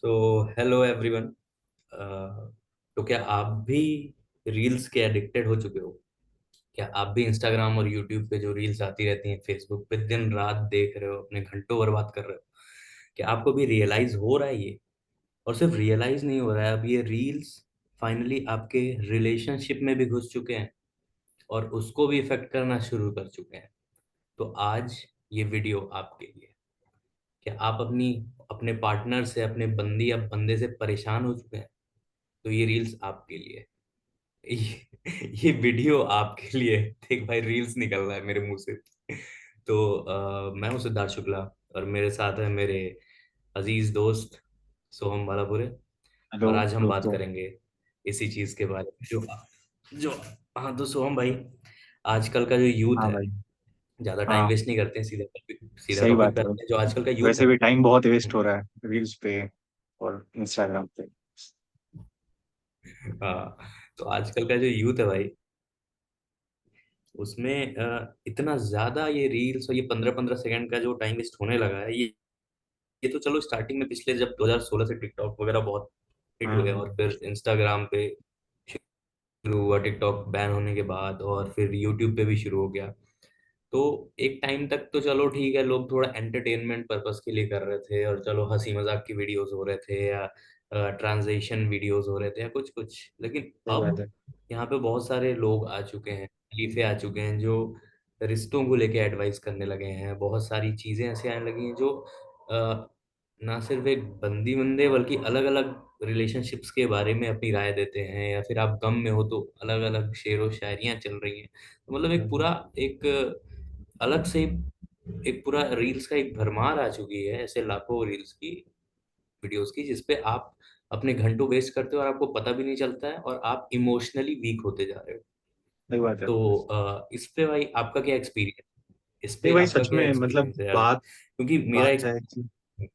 So hello everyone. तो क्या आप भी रील्स के एडिक्टेड हो चुके हो? क्या आप भी इंस्टाग्राम और यूट्यूब पे जो रील्स आती रहती हैं, फेसबुक पे दिन रात देख रहे हो, अपने घंटों बर्बाद कर रहे हो? क्या आपको भी रियलाइज हो रहा है ये? और सिर्फ रियलाइज नहीं हो रहा है, अब ये रील्स फाइनली आपके रिलेशनशिप में भी घुस चुके हैं और उसको भी इफेक्ट करना शुरू कर चुके हैं। तो आज ये वीडियो आपके लिए। क्या आप अपने पार्टनर से, अपने बंदी या बंदे से परेशान हो चुके हैं? तो ये रील्स आपके लिए। ये वीडियो आपके लिए। देख भाई, रील्स निकल रहा है मेरे मुंह से। तो मैं हूं सिद्धार्थ शुक्ला और मेरे साथ है मेरे अजीज दोस्त सोहम बालापुरे। हेलो और आज हम बात दोस्तों। करेंगे इसी चीज के बारे में जो हाँ, तो सोहम भाई, आजकल का जो यूथ हाँ है, भाई। ज्यादा टाइम हाँ, वेस्ट नहीं करते हैं, सीधा सही टॉपिक बात पे है। आते हैं। जो आजकल का यूथ वैसे है। भी टाइम बहुत वेस्ट हो रहा है रील्स पे और इंस्टाग्राम पे। हाँ, तो आजकल का जो यूथ है भाई, उसमें इतना ज्यादा ये रील्स और ये 15-15 सेकंड का जो टाइम वेस्ट होने लगा है, ये तो चलो स्टार्टिंग में, पिछले जब 2016 से टिकटॉक वगैरह बहुत हिट हुए हम्म। और फिर इंस्टाग्राम पे शुरू हुआ, टिकटॉक बैन होने के बाद, और फिर यूट्यूब पे भी शुरू हो गया। तो एक टाइम तक तो चलो ठीक है, लोग थोड़ा एंटरटेनमेंट पर्पस के लिए कर रहे थे और चलो हंसी मजाक की वीडियोस हो रहे थे या ट्रांजेक्शन वीडियोस हो रहे थे या कुछ कुछ। लेकिन सही बात अब है। यहाँ पे बहुत सारे लोग आ चुके हैं, खलीफे आ चुके हैं, जो रिश्तों को लेके एडवाइस करने लगे हैं। बहुत सारी चीजें ऐसे आने लगी हैं जो अ, ना सिर्फ एक बंदी बंदे बल्कि अलग अलग रिलेशनशिप्स के बारे में अपनी राय देते हैं, या फिर आप गम में हो तो अलग अलग शेर व शायरियां चल रही हैं। तो मतलब एक हम्म। पूरा एक अलग से एक पूरा रील्स का एक भरमार आ चुकी है, ऐसे लाखों रील्स की, वीडियोस की, जिसपे आप अपने घंटों वेस्ट करते हो और आपको पता भी नहीं चलता है और आप इमोशनली वीक होते जा रहे हो। सही बात है। तो इस पे भाई आपका क्या एक्सपीरियंस? इस नहीं पे भाई, आपका सच क्या में मतलब एक्सपीरियंस है यार? बात क्योंकि मेरा बात है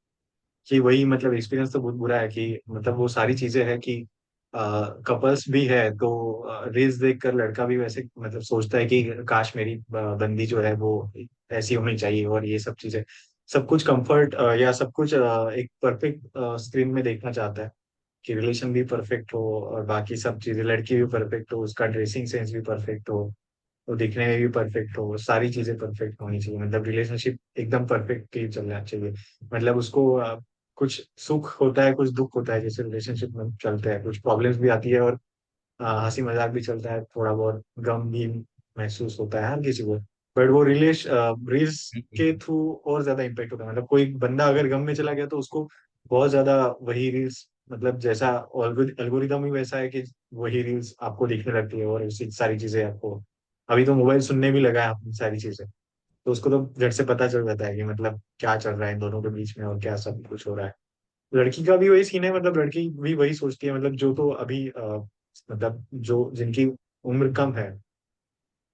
कि वही मतलब एक्सपीरियंस तो बहुत बुरा है कि मतलब वो सारी चीजें हैं कि कपल्स भी है तो रील्स देख कर लड़का भी वैसे मतलब सोचता है कि काश मेरी बंदी जो है वो ऐसी होनी चाहिए, और ये सब चीजें सब कुछ कंफर्ट या सब कुछ एक परफेक्ट स्क्रीन में देखना चाहता है कि रिलेशन भी परफेक्ट हो और बाकी सब चीजें, लड़की भी परफेक्ट हो, उसका ड्रेसिंग सेंस भी परफेक्ट हो, वो दिखने में भी परफेक्ट हो, सारी चीजें परफेक्ट होनी चाहिए, मतलब रिलेशनशिप एकदम परफेक्ट ही चलना चाहिए। मतलब उसको कुछ सुख होता है, कुछ दुख होता है, जैसे रिलेशनशिप में चलते हैं, कुछ प्रॉब्लम्स भी आती है और हंसी मजाक भी चलता है, थोड़ा बहुत गम भी महसूस होता है हर किसी को। बट वो रील्स के थ्रू और ज्यादा इम्पेक्ट होता है, मतलब कोई बंदा अगर गम में चला गया तो उसको बहुत ज्यादा वही रील्स, मतलब जैसा एल्गोरिदम ही वैसा है कि वही रील्स आपको दिखने लगती है और उसी सारी चीजें आपको। अभी तो मोबाइल सुनने भी लगा है अपनी सारी चीजें, तो उसको तो झट से पता चल जाता है कि मतलब क्या चल रहा है इन दोनों के बीच में और क्या सब कुछ हो रहा है। लड़की का भी वही सीन है, मतलब लड़की भी वही सोचती है, मतलब जो तो अभी मतलब जो जिनकी उम्र कम है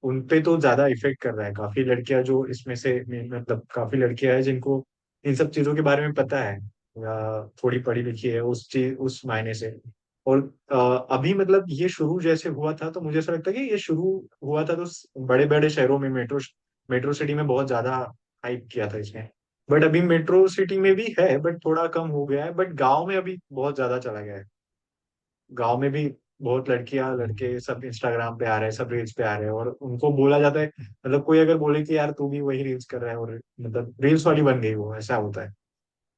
उन पे तो ज्यादा इफेक्ट कर रहा है। काफी लड़कियां जो इसमें से मतलब काफी लड़कियां हैं जिनको इन सब चीजों के बारे में पता है या थोड़ी पढ़ी लिखी है उस चीज उस मायने से। और अभी मतलब ये शुरू जैसे हुआ था तो मुझे ऐसा लगता है कि ये शुरू हुआ था तो बड़े बड़े शहरों में, मेट्रो सिटी में बहुत ज्यादा हाइप किया था इसने। बट अभी मेट्रो सिटी में भी है, बट थोड़ा कम हो गया है, बट गांव में अभी बहुत ज्यादा चला गया है। गांव में भी बहुत लड़कियां लड़के सब इंस्टाग्राम पे आ रहे हैं, सब रील्स पे आ रहे हैं, और उनको बोला जाता है, मतलब कोई अगर बोले कि यार तू भी वही रील्स कर रहा है और मतलब रील्स वाली बन गई, वो ऐसा होता है।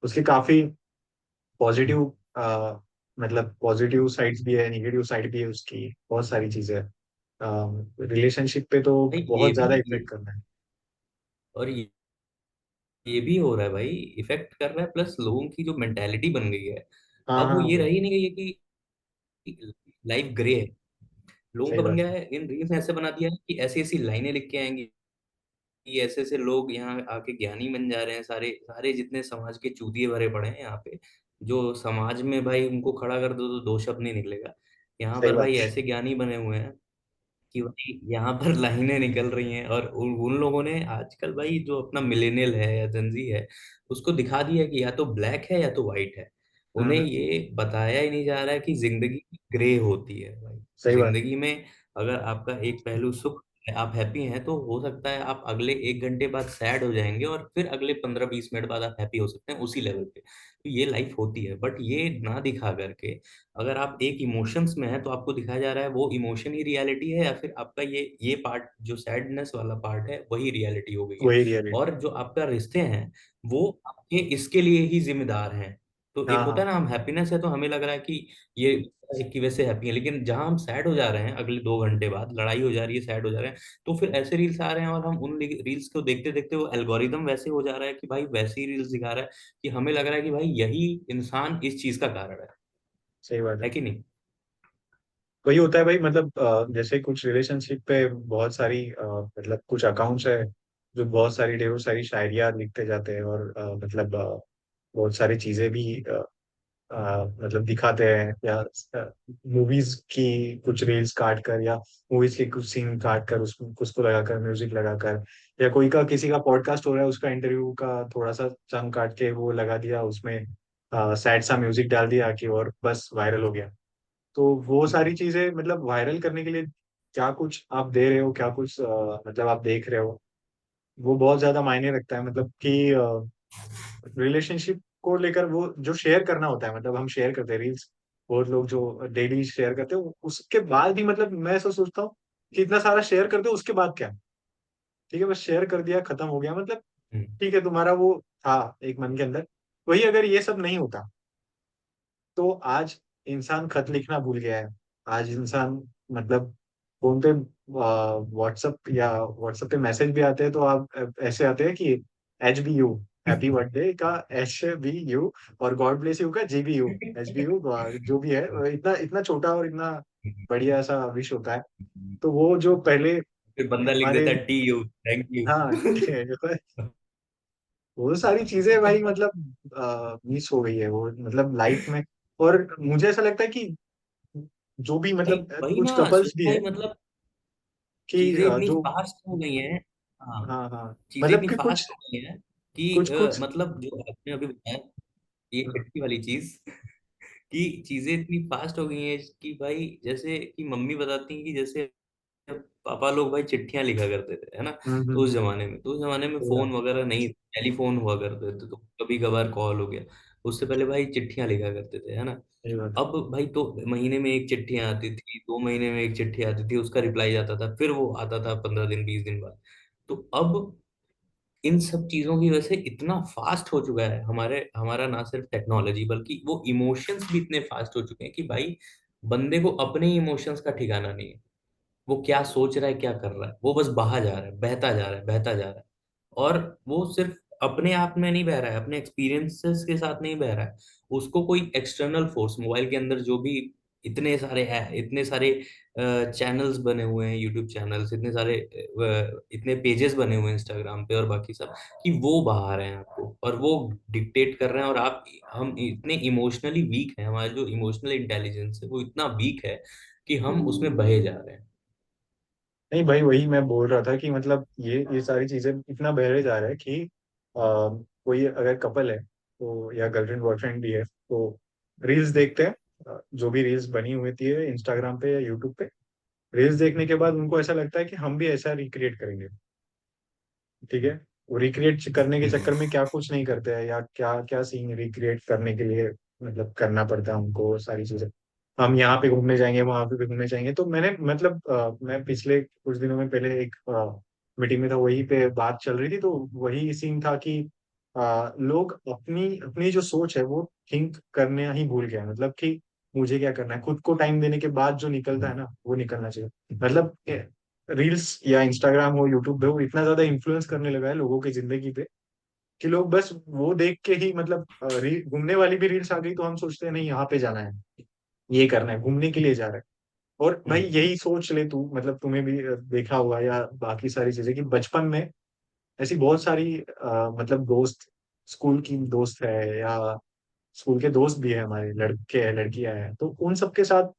उसके काफी पॉजिटिव मतलब पॉजिटिव साइड्स भी है, नेगेटिव साइड भी है उसकी, बहुत सारी चीजें रिलेशनशिप पे तो भाई बहुत ज्यादा इफेक्ट करना है। और ये भी हो रहा है भाई, इफेक्ट कर रहा है, प्लस लोगों की जो मेंटेलिटी बन गई है, हाँ अब वो हाँ ये वो रही नहीं गई है कि लाइफ ग्रे है। लोगों सही का बन बात गया है। है, इन रील्स ने ऐसे बना दिया है कि ऐसी ऐसी लाइनें लिख के आएंगी कि ऐसे ऐसे लोग यहाँ आके ज्ञानी बन जा रहे हैं। सारे सारे जितने समाज के चूतिए भरे पड़े हैं यहाँ पे, जो समाज में भाई उनको खड़ा कर दो तो दो शब्द नहीं निकलेगा। यहाँ सही पर भाई बात ऐसे ज्ञानी बने हुए हैं कि भाई यहाँ पर लाइनें निकल रही हैं। और उन लोगों ने आजकल भाई जो अपना मिलेनियल है या जनजी है, उसको दिखा दिया कि या तो ब्लैक है या तो व्हाइट है। उन्हें हम्म। ये बताया ही नहीं जा रहा है कि जिंदगी ग्रे होती है भाई। सही बात। जिंदगी में अगर आपका एक पहलू सुख आप हैप्पी हैं तो हो सकता है आप अगले 1 घंटे बाद सैड हो जाएंगे और फिर अगले 15-20 मिनट बाद आप हैप्पी हो सकते हैं उसी लेवल पे। तो ये लाइफ होती है, बट ये ना दिखा करके अगर आप एक इमोशंस में है तो आपको दिखाया जा रहा है वो इमोशन ही रियलिटी है, या फिर आपका ये पार्ट जो सैडनेस वाला पार्ट है वही रियलिटी हो गई है। वही रियलिटी। और जो आपका रिश्ते हैं वो आपके इसके लिए ही जिम्मेदार हैं। तो हाँ एक होता हाँ, है ना, हम हैप्पीनेस है तो हमें लग रहा है कि ये की वजह से हैप्पी है, लेकिन जहां हम सैड हो जा रहे हैं अगले 2 घंटे बाद, लड़ाई हो जा रही है, सैड हो जा रहे हैं, तो फिर ऐसे रील्स आ रहे हैं और हम उन रील्स को देखते देखते वो एल्गोरिदम वैसे हो जा रहा है कि भाई वैसे ही रील्स दिखा रहा है कि हमें लग रहा है कि भाई यही इंसान इस चीज का कारण सही बात है। है कि नहीं? वही होता है भाई, मतलब जैसे कुछ रिलेशनशिप पे बहुत सारी मतलब कुछ अकाउंट्स है जो बहुत सारी ढेरों सारी शायरियाँ लिखते जाते हैं, और मतलब बहुत सारी चीजें भी मतलब दिखाते हैं, या मूवीज की कुछ रील्स काट कर, या मूवीज के कुछ सीन काट कर उसको उसको लगाकर म्यूजिक लगाकर, या कोई का किसी का पॉडकास्ट हो रहा है उसका इंटरव्यू का थोड़ा सा चंक काट के वो लगा दिया उसमें, सैड सा म्यूजिक डाल दिया कि और बस वायरल हो गया। तो वो सारी चीजें मतलब वायरल करने के लिए क्या कुछ आप दे रहे हो, क्या कुछ मतलब आप देख रहे हो, वो बहुत ज्यादा मायने रखता है। मतलब कि रिलेशनशिप को लेकर वो जो शेयर करना होता है, मतलब हम शेयर करते हैं रील्स, बहुत लोग जो डेली शेयर करते हैं, उसके बाद भी मतलब मैं ऐसा सोचता हूँ कि इतना सारा शेयर करते हो उसके बाद क्या, ठीक है बस शेयर कर दिया खत्म हो गया, मतलब हम्म। ठीक है तुम्हारा वो था एक मन के अंदर। वही अगर ये सब नहीं होता तो आज इंसान खत लिखना भूल गया है। आज इंसान मतलब फोन पे व्हाट्सअप, या व्हाट्सअप पे मैसेज भी आते हैं तो आप ऐसे आते हैं कि HBU, हैप्पी बर्थडे का HBU, और गॉड ब्लेस यू का GBU, HBU जो भी है, इतना इतना छोटा और इतना बढ़िया सा विश होता है। तो वो जो पहले फिर बंदा लिख हमारे, देता है TU, थैंक यू। हाँ वो सारी चीजें भाई मतलब मिस हो गई है वो मतलब लाइफ में। और मुझे ऐसा लगता है कि जो भी भाई मतलब वही कुछ ना कपल्स सुरेश भी है भाई, मतलब कि चीजें इतनी जो, फास्ट हो गई हैं। हाँ, हाँ हाँ, चीजें मतलब इतनी कि कुछ फास्ट हो गई हैं कि कुछ कुछ मतलब जो आपने अभी बताया ये खिड़की वाली चीज कि चीजें इतनी फास्ट हो गई हैं कि भाई जैसे कि मम्मी बताती हैं कि जैसे पापा लोग भाई चिट्ठियां लिखा करते थे, है ना? तो उस हम्म, जमाने में, तो उस जमाने में सही बात फोन वगैरह नहीं, टेलीफोन हुआ करते थे तो कभी कभार कॉल हो गया। उससे पहले भाई चिट्ठियां लिखा करते थे, है ना? सही बात अब भाई तो महीने में एक चिट्ठी आती थी, 2 महीने में एक चिट्ठी आती थी, उसका रिप्लाई जाता था, फिर वो आता था 15 दिन 20 दिन बाद। तो अब इन सब चीजों की वजह से इतना फास्ट हो चुका है हमारे हमारा ना सिर्फ टेक्नोलॉजी बल्कि वो इमोशंस भी इतने फास्ट हो चुके हैं कि भाई बंदे को अपने इमोशंस का ठिकाना नहीं है। वो क्या सोच रहा है, क्या कर रहा है, वो बस बहा जा रहा है, बहता जा रहा है, बहता जा रहा है। और वो सिर्फ अपने आप में नहीं बह रहा है, अपने एक्सपीरियंसेस के साथ नहीं बह रहा है, उसको कोई एक्सटर्नल फोर्स मोबाइल के अंदर जो भी इतने सारे चैनल्स बने हुए हैं, यूट्यूब चैनल्स, इतने सारे इतने पेजेस बने हुए हैं इंस्टाग्राम पे और बाकी सब, कि वो बहा रहे हैं आपको और वो डिक्टेट कर रहे हैं। और आप हम इतने इमोशनली वीक हैं, हमारा जो इमोशनल इंटेलिजेंस है वो इतना वीक है कि हम उसमें बहे जा रहे हैं। नहीं भाई, वही मैं बोल रहा था कि मतलब ये सारी चीजें इतना बहरे जा रहा है कि कोई अगर कपल है तो, या गर्लफ्रेंड बॉयफ्रेंड भी है तो रील्स देखते हैं, जो भी रील्स बनी हुई थी है इंस्टाग्राम पे या यूट्यूब पे, रील्स देखने के बाद उनको ऐसा लगता है कि हम भी ऐसा रिक्रिएट करेंगे, ठीक है। वो रिक्रिएट करने के चक्कर में क्या कुछ नहीं करते हैं, या क्या क्या सीन रिक्रिएट करने के लिए मतलब करना पड़ता है उनको सारी चीजें। हम यहाँ पे घूमने जाएंगे, वहां पे भी घूमने जाएंगे, तो मैंने मतलब मैं पिछले कुछ दिनों में पहले एक मीटिंग में था, वही पे बात चल रही थी, तो वही सीन था कि लोग अपनी अपनी जो सोच है वो थिंक करना ही भूल गए हैं। मतलब कि मुझे क्या करना है, खुद को टाइम देने के बाद जो निकलता है ना वो निकलना चाहिए। मतलब रील्स या इंस्टाग्राम हो, यूट्यूब हो, इतना ज्यादा इन्फ्लुएंस करने लगा है लोगों की जिंदगी पे कि लोग बस वो देख के ही मतलब घूमने वाली भी रील्स आ गई तो हम सोचते हैं नहीं यहाँ पे जाना है, ये करना है, घूमने के लिए जा रहा है। और भाई हम्म। यही सोच ले तू, मतलब तुम्हें भी देखा होगा या बाकी सारी चीजें कि बचपन में ऐसी बहुत सारी मतलब दोस्त, स्कूल की दोस्त है या स्कूल के दोस्त भी है हमारे, लड़के हैं लड़कियां हैं, तो उन सबके साथ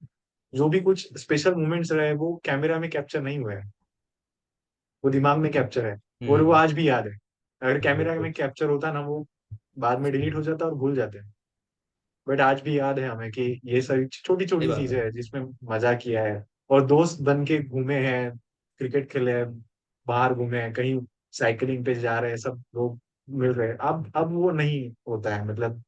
जो भी कुछ स्पेशल मोमेंट्स रहे वो कैमरा में कैप्चर नहीं हुए हैं, वो दिमाग में कैप्चर है, और वो हम्म। आज भी याद है। अगर कैमरा बिल्कुल। में कैप्चर होता ना वो बाद में डिलीट हो जाता और भूल जाते हैं। बट आज भी याद है हमें कि ये सारी छोटी सही छोटी बात चीजें है। हैं जिसमें मजा किया है, और दोस्त बन के घूमे हैं, क्रिकेट खेले हैं, बाहर घूमे हैं, कहीं साइकिलिंग पे जा रहे हैं, सब लोग मिल रहे हैं। अब वो नहीं होता है, मतलब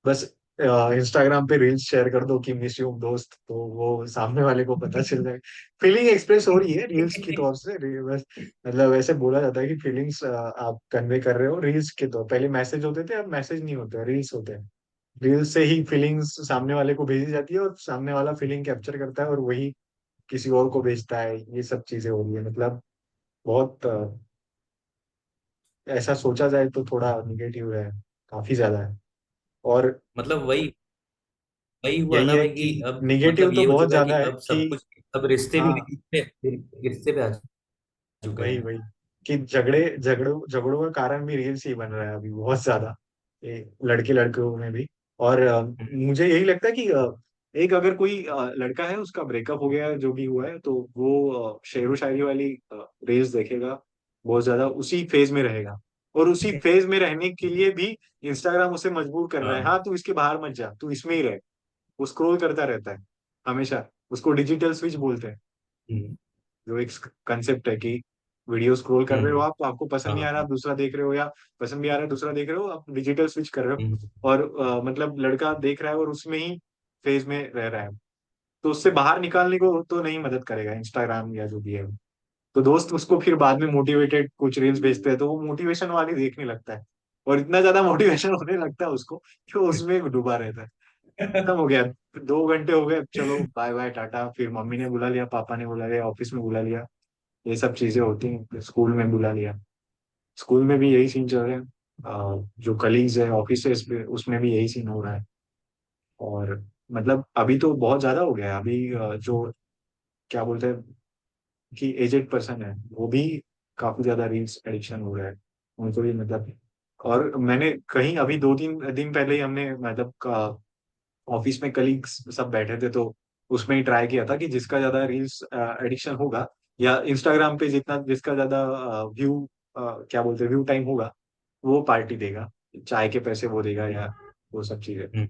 बस इंस्टाग्राम पे रील्स शेयर कर दो कि मिस यू दोस्त, तो वो सामने वाले को पता चल जाए। फीलिंग एक्सप्रेस हो रही है रील्स की तौर से, बस मतलब ऐसे बोला जाता है कि फीलिंग्स आप कन्वे कर रहे हो रील्स के तौर। पहले मैसेज होते थे, अब मैसेज नहीं होते, रील्स होते हैं। रील्स से ही फीलिंग्स सामने वाले को भेजी जाती है, और सामने वाला फीलिंग कैप्चर करता है और वही किसी और को भेजता है। ये सब चीजें हो रही है, मतलब बहुत ऐसा सोचा जाए तो थोड़ा निगेटिव है, काफी ज्यादा है। और मतलब वही वही हुआ यही ना है भाई कि कि अब निगेटिव मतलब तो ये हो बहुत चुका है ज्यादा कि है अब कि सब कुछ, अब रिश्ते भी हाँ, रिश्ते पे आ चुके वही हैं। वही कि झगड़ों का कारण भी रील्स ही बन रहा है अभी बहुत ज्यादा, ये लड़के लड़कियों में भी। और हम्म। मुझे यही लगता है कि एक अगर कोई लड़का है, उसका ब्रेकअप हो गया है, जो भी हुआ है, तो वो शेरो शायरी वाली रील्स देखेगा, बहुत ज्यादा उसी फेज में रहेगा। और उसी फेज में रहने के लिए भी इंस्टाग्राम उसे मजबूर कर रहा है, हाँ। हाँ तू इसके बाहर मत जा, तू इसमें ही रह। वो स्क्रॉल करता रहता है हमेशा। उसको डिजिटल स्विच बोलते हैं, हम्म। जो एक कंसेप्ट है कि वीडियो स्क्रॉल कर रहे हो हम्म। आप, आपको पसंद नहीं आ रहा, हाँ। आप दूसरा देख रहे हो, या पसंद भी आ रहा है दूसरा देख रहे हो, आप डिजिटल स्विच कर रहे हो। हम्म। और मतलब लड़का देख रहा है और उसमें ही फेज में रह रहा है, तो उससे बाहर निकालने को तो नहीं मदद करेगा इंस्टाग्राम या जो भी है। तो दोस्त उसको फिर बाद में मोटिवेटेड कुछ रील्स भेजते हैं, तो वो मोटिवेशन वाली देखने लगता है, और इतना ज्यादा मोटिवेशन होने लगता है उसको कि वो उसमें डूबा रहता है। खत्म हो गया, 2 घंटे हो गए, चलो बाय बाय टाटा, फिर मम्मी ने बुला लिया, पापा ने बुला लिया, ऑफिस में बुला लिया, ये सब चीजें होती हैं, स्कूल में बुला लिया, स्कूल में भी यही सीन चल रहे हैं। जो कलीग्स है ऑफिस पे, उसमें भी यही सीन हो रहा है। और मतलब अभी तो बहुत ज्यादा हो गया है अभी, जो क्या बोलते हैं कि एजेड पर्सन है, वो भी काफी ज्यादा रील्स एडिक्शन हो रहा है उनको भी, मतलब। और मैंने कहीं अभी 2-3 दिन पहले ही हमने मतलब ऑफिस में कलीग्स सब बैठे थे, तो उसमें ही ट्राई किया था कि जिसका ज्यादा रील्स एडिक्शन होगा, या इंस्टाग्राम पे जितना जिसका ज्यादा व्यू क्या बोलते हैं व्यू टाइम होगा, वो पार्टी देगा, चाय के पैसे वो देगा, या वो सब चीजें। हम्म।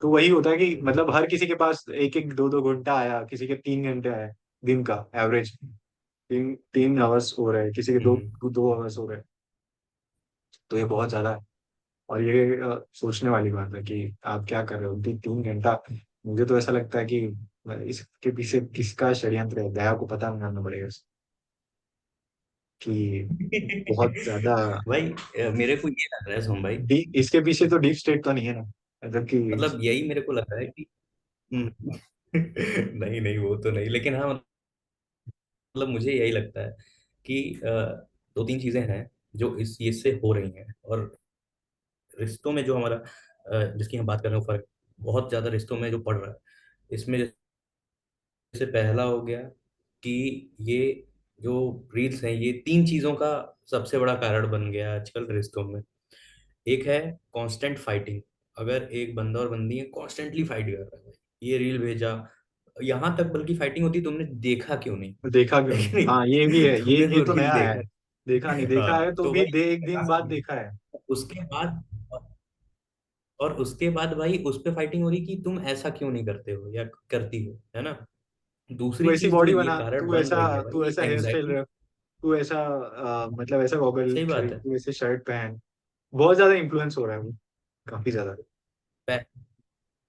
तो वही होता है कि मतलब हर किसी के पास 1-1 2-2 घंटा आया, किसी के 3 घंटे आए दिन का एवरेज, 3 3 आवर्स हो रहे हैं, किसी के दो हम्म। 2 आवर्स हो रहे हैं। तो ये बहुत ज्यादा है। और ये सोचने वाली बात है कि आप क्या कर रहे हो 3 3 घंटा। मुझे तो ऐसा लगता है कि इसके पीछे किसका षड्यंत्र है, दया को पता लगाना पड़ेगा कि बहुत ज्यादा भाई मेरे को ये लग रहा है सोम भाई, इसके पीछे तो डीप स्टेट तो नहीं है ना, मतलब कि मतलब यही मेरे को लग रहा है कि नहीं नहीं वो तो नहीं, लेकिन हाँ मतलब मुझे यही लगता है कि दो तीन चीजें हैं जो इस ये से हो रही हैं, और रिश्तों में जो हमारा जिसकी हम बात कर रहे हो फर्क बहुत ज्यादा रिश्तों में जो पड़ रहा है इसमें। जैसे पहला हो गया कि ये जो रील्स हैं ये तीन चीजों का सबसे बड़ा कारण बन गया है आजकल रिश्तों में। एक है कांस्टेंट फाइटिंग। अगर एक बंदा और बंदी है कांस्टेंटली फाइट कर रहा है, ये रील भेजा, यहाँ तक बल्कि फाइटिंग होती तुमने देखा क्यों नहीं, देखा क्यों है कि नहीं, नहीं? हाँ ये भी है, तुमने ये वो तो रील नया आया है। देखा। देखा नहीं, देखा है हाँ तो तो भी भाई एक दिन बाद देखा है। उसके बाद, और उसके बाद भाई उस पे फाइटिंग हो रही कि तुम ऐसा क्यों नहीं करते हो या करती हो, है ना? तू दूसरी ऐसी चीज जो बॉडी ये बना, कारण बन रही है भाई तू ये ऐसा हेयर स्टाइल एंजाइटी। रख, तू ऐसा मतलब ऐसा गॉगल सही बात खरीद, है। तू ऐसे शर्ट पहन। बहुत ज्यादा इन्फ्लुएंस हो रहा है वो, काफी ज्यादा।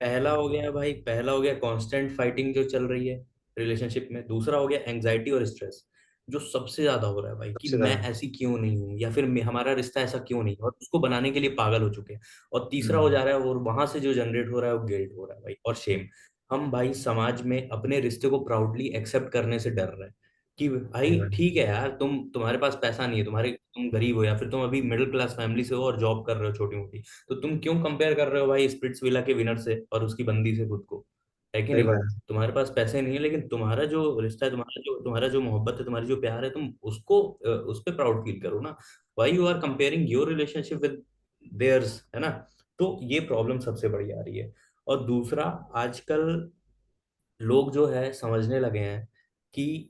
पहला हो गया भाई, पहला हो गया कांस्टेंट फाइटिंग जो चल रही है रिलेशनशिप में। दूसरा हो गया एंजाइटी और स्ट्रेस जो सबसे ज्यादा हो रहा है भाई कि सबसे मैं ज्यादा। ऐसी क्यों नहीं हूँ, या फिर हमारा रिश्ता ऐसा क्यों नहीं है, और उसको बनाने के लिए पागल हो चुके हैं। और तीसरा हो हम्म, जा रहा है, और वहां से जो जनरेट हो रहा है वो गिल्ट हो रहा है भाई, और शेम। हम भाई समाज में अपने रिश्ते को प्राउडली एक्सेप्ट करने से डर रहे हैं कि सही भाई बात ठीक है यार, तुम्हारे पास पैसा नहीं है, तुम गरीब हो, या फिर तुम अभी मिडिल क्लास फैमिली से हो और जॉब कर रहे हो छोटी मोटी, तो तुम क्यों कंपेयर कर रहे हो भाई स्प्लिट्स विला के विनर से और उसकी बंदी से खुद को, है कि सही नहीं? बात तुम्हारे पास पैसे नहीं है, लेकिन तुम्हारा जो रिश्ता है, तुम्हारा जो मोहब्बत है, तुम्हारी जो प्यार है, तुम उसको उस पे प्राउड फील करो ना। Why you are comparing your relationship with theirs, है ना? तो ये प्रॉब्लम सबसे बड़ी आ रही है। और दूसरा, आजकल लोग जो है समझने लगे हैं कि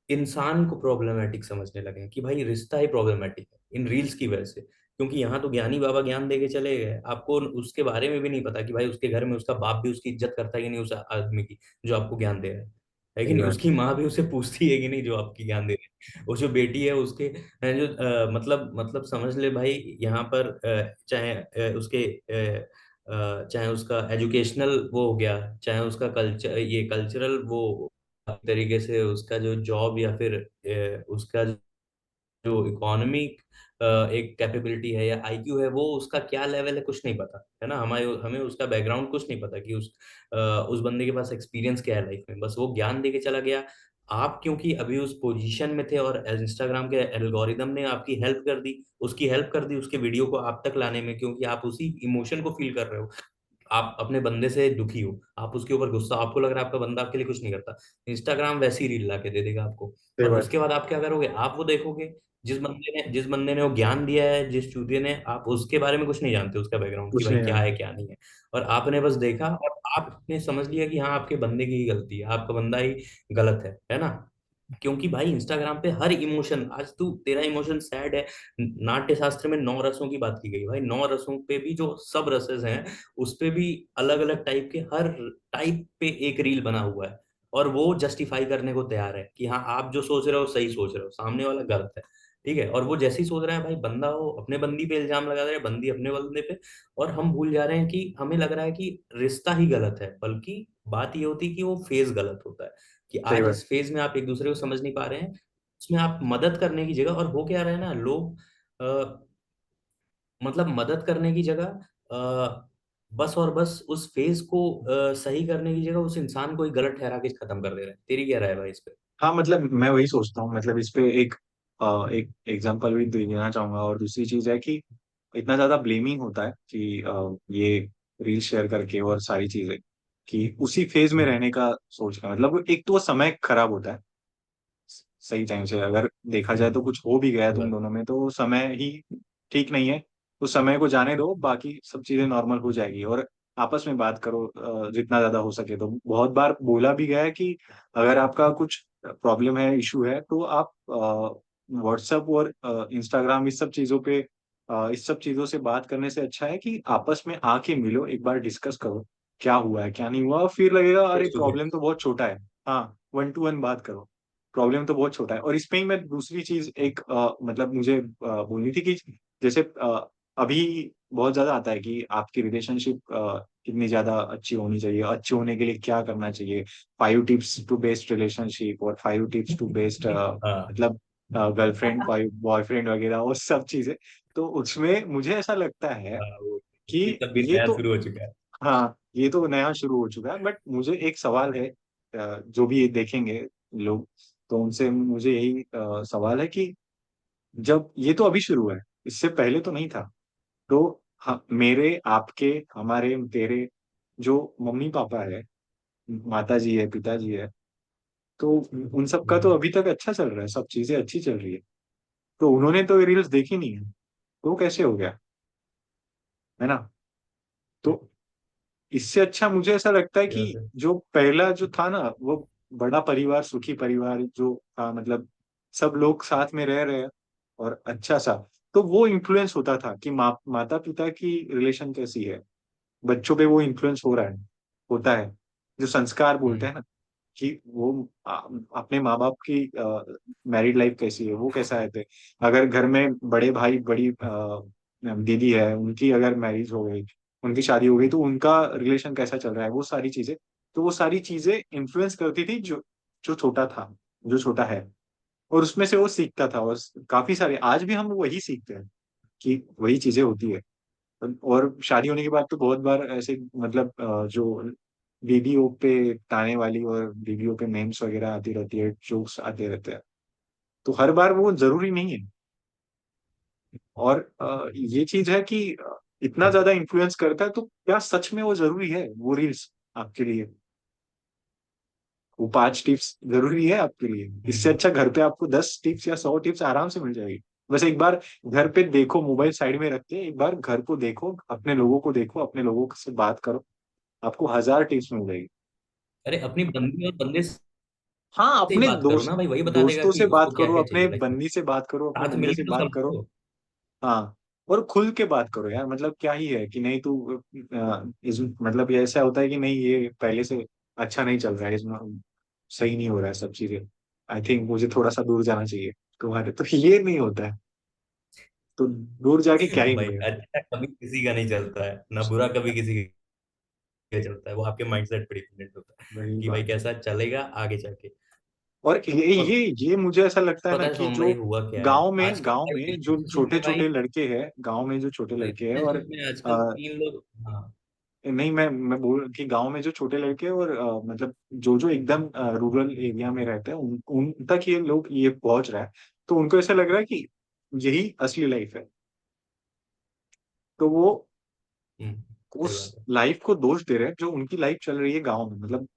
इंसान को प्रॉब्लमेटिक समझने लगे हैं, कि भाई रिश्ता ही प्रॉब्लमेटिक है इन रील्स की वजह से। क्योंकि यहाँ तो ज्ञानी बाबा ज्ञान दे के चले गए, आपको उसके बारे में भी नहीं पता कि भाई उसके घर में उसका बाप भी उसकी इज्जत करता है कि नहीं, उस आदमी की जो आपको ज्ञान दे रहा है। है कि सही नहीं? बात उसकी माँ भी उसे पूछती है कि नहीं, जो आपकी ज्ञान दे रही है, वो जो बेटी है उसके जो मतलब समझ ले भाई, यहाँ पर चाहे उसके चाहे उसका एजुकेशनल वो हो गया, चाहे उसका कल्चर, ये कल्चरल वो तरीके से उसका जो जॉब, या फिर उसका जो इकोनॉमिक एक कैपेबिलिटी है या आईक्यू है, वो उसका क्या लेवल है, कुछ नहीं पता, है ना? हमें हमें उसका बैकग्राउंड कुछ नहीं पता कि उस बंदे के पास एक्सपीरियंस क्या है लाइफ में, बस वो ज्ञान दे के चला गया। आप क्योंकि अभी उस पोजीशन में थे और इंस्टाग्राम के एल्गोरिदम ने आपकी हेल्प कर दी, उसकी हेल्प कर दी उसके वीडियो को आप तक लाने में, क्योंकि आप उसी इमोशन को फील कर रहे हो। आप अपने बंदे से दुखी हो, आप उसके ऊपर गुस्सा, आपको लग रहा है आपका बंदा आपके लिए कुछ नहीं करता, इंस्टाग्राम वैसी रील ला के दे देगा आपको। सही और बात। उसके बाद आप क्या करोगे? आप वो देखोगे, जिस बंदे ने वो ज्ञान दिया है, जिस चूतिए ने, आप उसके बारे में कुछ नहीं जानते, उसका बैकग्राउंड कि कुछ भाई नहीं क्या है जानते। क्या नहीं है। और आपने बस देखा और आपने समझ लिया कि हाँ, आपके बंदे की ही गलती है, आपका बंदा ही गलत है ना? क्योंकि भाई इंस्टाग्राम पे हर इमोशन, आज तू तेरा इमोशन सैड है, नाट्य शास्त्र में 9 रसों की बात की गई भाई, 9 रसों पे भी जो सब रसेस हैं, उस पे भी अलग अलग टाइप के, हर टाइप पे एक रील बना हुआ है। और वो जस्टिफाई करने को तैयार है कि हाँ, आप जो सोच रहे हो सही सोच रहे हो, सामने वाला गलत है। ठीक है, और वो जैसे ही सोच रहा है भाई, बंदा वो अपने बंदी पे इल्जाम लगा रहा है, बंदी अपने बंदे पे। और हम भूल जा रहे हैं कि हमें लग रहा है कि रिश्ता ही गलत है, बल्कि बात ये होती है कि वो फेज गलत होता है, कि सही आज बात। इस फेज में आप एक दूसरे को समझ नहीं पा रहे हैं। उसमें आप मदद करने की जगह, और हो क्या रहा है ना, लोग मतलब मदद करने की जगह बस और बस उस फेज को सही करने की जगह उस इंसान को ही गलत ठहरा के खत्म कर दे रहे हैं। तेरी क्या राय है भाई इस पे? हाँ मतलब मैं वही सोचता हूँ, मतलब इस पे एक एग्जांपल भी देना चाहूंगा। और दूसरी चीज है कि इतना ज्यादा ब्लेमिंग होता है कि ये रील शेयर करके और सारी चीजें, कि उसी फेज में हम्म। रहने का सोचना, मतलब एक तो वो समय खराब होता है। सही टाइम से अगर देखा जाए तो कुछ हो भी गया तुम बस। दोनों में, तो वो समय ही ठीक नहीं है। तो समय को जाने दो, बाकी सब चीजें नॉर्मल हो जाएगी। और आपस में बात करो जितना ज्यादा हो सके। तो बहुत बार बोला भी गया है कि अगर आपका कुछ प्रॉब्लम है, इशू है, तो आप व्हाट्सएप और इंस्टाग्राम, इस सब चीजों पे इस सब चीजों से बात करने से अच्छा है कि आपस में आके मिलो, एक बार डिस्कस करो क्या हुआ है क्या नहीं हुआ। और फिर लगेगा अरे फेस टू प्रॉब्लम फेस। तो बहुत छोटा है। हाँ, वन टू वन बात करो, प्रॉब्लम तो बहुत छोटा है। और इसमें ही मैं दूसरी चीज एक मतलब मुझे बोलनी थी कि जैसे अभी बहुत ज्यादा आता है कि आपकी रिलेशनशिप कितनी ज्यादा अच्छी होनी चाहिए, अच्छी होने के लिए क्या करना चाहिए, 5 टिप्स टू बेस्ट रिलेशनशिप और 5 टिप्स टू बेस्ट हाँ मतलब गर्लफ्रेंड बॉयफ्रेंड वगैरह और सब चीजें। तो उसमें मुझे ऐसा लगता है हाँ, वो कि ये सब भी ये नया तो, शुरू हो चुका है। हाँ ये तो नया शुरू हो चुका है। बट मुझे एक सवाल है, जो भी ये देखेंगे लोग, तो उनसे मुझे यही सवाल है कि जब ये तो अभी शुरू है, इससे पहले तो नहीं था। तो मेरे आपके हमारे तेरे जो मम्मी पापा है, माता जी है, पिताजी है, तो उन सब का तो हम्म। अभी तक अच्छा चल रहा है, सब चीजें अच्छी चल रही है। तो उन्होंने तो ये रील्स देखी नहीं है, तो वो कैसे हो गया, है ना? तो इससे अच्छा मुझे ऐसा लगता है सही बात कि है। जो पहला जो था ना, वो बड़ा परिवार, सुखी परिवार जो था, मतलब सब लोग साथ में रह रहे हैं और अच्छा सा, तो वो इन्फ्लुएंस होता था कि माता पिता की रिलेशन कैसी है, बच्चों पे वो इन्फ्लुएंस हो रहा है, होता है। जो संस्कार बोलते हम्म। हैं ना, कि वो अपने माँ बाप की मैरिड लाइफ कैसी है, वो कैसा है थे। अगर घर में बड़े भाई बड़ी दीदी है, उनकी अगर मैरिज हो गई, उनकी शादी हो गई, तो उनका रिलेशन कैसा चल रहा है, वो सारी चीजें। तो वो सारी चीजें इन्फ्लुएंस करती थी जो जो छोटा था, जो छोटा है। और उसमें से वो सीखता था। और काफी सारे आज भी हम वही सीखते हैं कि वही चीजें होती है। और शादी होने के बाद तो बहुत बार ऐसे मतलब जो वीडियो पे ताने वाली और वीडियो पे मेम्स वगैरह आती रहती है, जोक्स आते रहते हैं। तो हर बार वो जरूरी नहीं है। और ये चीज है कि इतना ज्यादा इन्फ्लुएंस करता है, तो क्या सच में वो जरूरी है वो रील्स आपके लिए? वो 5 टिप्स जरूरी है आपके लिए? इससे हम्म। अच्छा घर पे आपको 10 टिप्स या 100 टिप्स आराम से मिल जाएगी। बस एक बार घर पे देखो, मोबाइल साइड में रख के एक बार घर को देखो, अपने लोगों को देखो, अपने लोगों से बात करो, आपको 1000 टिप्स मिल जाएगी। अरे अपनी बंदी और बंदे हाँ, से ही अपने बात करो ना भाई, वही बता देगा दोस्तों कि से बात उसको क्या करो, क्या अपने चाहिए लाइफ में। बंदी से बात करो, अपने साथ बंदे से मिलके तो बात करो। समझो। हाँ, और खुल के बात करो यार। मतलब क्या ही है कि नहीं तू मतलब ये ऐसा होता है कि नहीं ये पहले से अच्छा नहीं चल रहा है इसमें, सही नहीं हो रहा है सब चीजें, आई थिंक मुझे थोड़ा सा दूर जाना चाहिए तुम्हारे, तो ये नहीं होता है, तो दूर जाके क्या ही भाई मिलेगा। अच्छा कभी किसी का नहीं चलता है ना, बुरा कभी किसी का चलता है, वो आपके माइंडसेट पे डिपेंडेंट होता है वही कि भाई बात है। कैसा चलेगा आगे जाके। और ये और ये ये मुझे ऐसा लगता है पता ना है कि सोम जो भाई हुआ क्या है गांव में आजकल गांव भाई में जो रिलेशनशिप छोटे में भाई, छोटे लड़के हैं, गांव में जो छोटे लड़के हैं और रिलेशनशिप में आजकल तीन लोग, हाँ। नहीं, मैं बोल कि गांव में जो छोटे लड़के हैं और मतलब जो जो एकदम रूरल एरिया में रहते हैं उन तक ये लोग ये पहुंच रहा है, तो उनको ऐसा लग रहा है कि यही असली लाइफ है, तो वो सही उस बात है। लाइफ को दोष दे रहे हैं जो उनकी लाइफ चल रही है गांव में, मतलब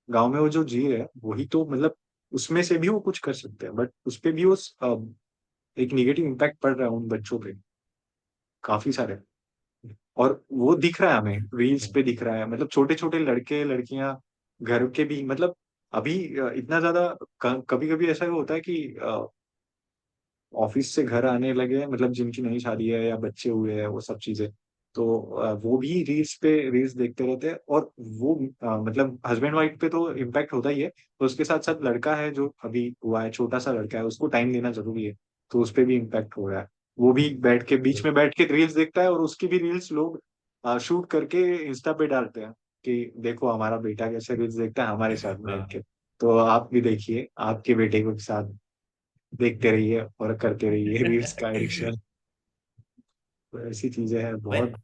गांव में वो जो जी रहे हैं वही तो, मतलब उसमें से भी वो कुछ कर सकते हैं, बट उस पे भी उस एक निगेटिव इम्पैक्ट पड़ रहा है उन बच्चों पे, काफी सारे। और वो दिख रहा है हमें, रील्स हम्म, पे दिख रहा है, मतलब छोटे छोटे लड़के लड़कियां घर के भी, मतलब अभी इतना ज्यादा कभी कभी ऐसा होता है कि ऑफिस से घर आने लगे, मतलब जिनकी नई शादी है या बच्चे हुए हैं वो सब चीजें, तो वो भी रील्स पे रील्स देखते रहते हैं, और वो मतलब हस्बैंड वाइफ पे तो इम्पैक्ट होता ही है, तो उसके साथ साथ लड़का है जो अभी हुआ है, छोटा सा लड़का है, उसको टाइम देना जरूरी है, तो उस पे भी इम्पैक्ट हो रहा है। वो भी बैठ के बीच में बैठ के रील्स देखता है, और उसकी भी रील्स लोग शूट करके इंस्टा पे डालते हैं कि देखो हमारा बेटा कैसे रील्स देखता है हमारे साथ बैठ के, हाँ तो आप भी देखिए आपके बेटे को के साथ देखते रहिए और करते रहिए रील्स का एडिक्शन। तो ऐसी चीजें हैं भाई बहुत।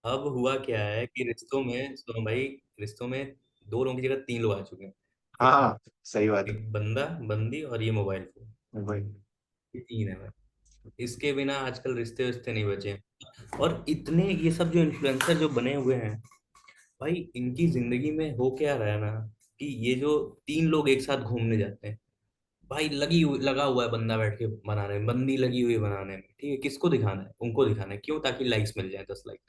अब हुआ क्या है कि रिश्तों में सुनो भाई, रिश्तों में दो लोगों की जगह तीन लोग आ चुके हैं। हाँ हाँ, सही बात है। एक बंदा बंदी और ये मोबाइल फोन, वही। ये तीन है भाई। इसके बिना आजकल रिश्ते रिश्ते नहीं बचे हैं। और इतने ये सब जो इन्फ्लुएंसर जो बने हुए हैं भाई, इनकी जिंदगी में हो क्या रहा है ना, कि ये जो तीन लोग एक साथ घूमने जाते हैं भाई, लगा हुआ है बंदा बैठ के बनाने में, बंदी लगी हुई है बनाने में, ठीक है, किसको दिखाना है, उनको दिखाना है, क्यों, ताकि लाइक्स मिल जाए, 10 लाइक।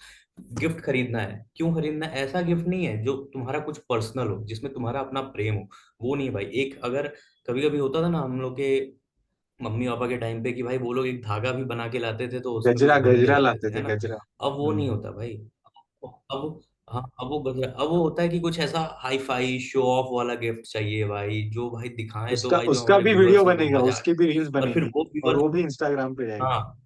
गिफ्ट खरीदना है, क्यों खरीदना है, ऐसा गिफ्ट नहीं है जो तुम्हारा कुछ पर्सनल हो, जिसमें तुम्हारा अपना प्रेम हो, वो नहीं है भाई। एक अगर कभी कभी होता था ना हम लोग के मम्मी पापा के टाइम पे कि भाई वो लोग एक धागा भी बना के लाते थे तो उसमें कुछ गजरा बुनने गजरा लगते लाते थे, है थे, ना। गजरा। अब वो नहीं होता भाई। अब हाँ, अब वो होता है कि कुछ ऐसा हाई फाई शो ऑफ वाला गिफ्ट चाहिए भाई, जो भाई दिखाएं तो उसका भाई जो उसका हमारे भी वीडियो व्यूअर्स हैं उनको बनेगा, मजा उसकी आए। भी रील्स और फिर बनेगी, वो और व्यूअर्स, वो भी इंस्टाग्राम पे जाएगी। हाँ,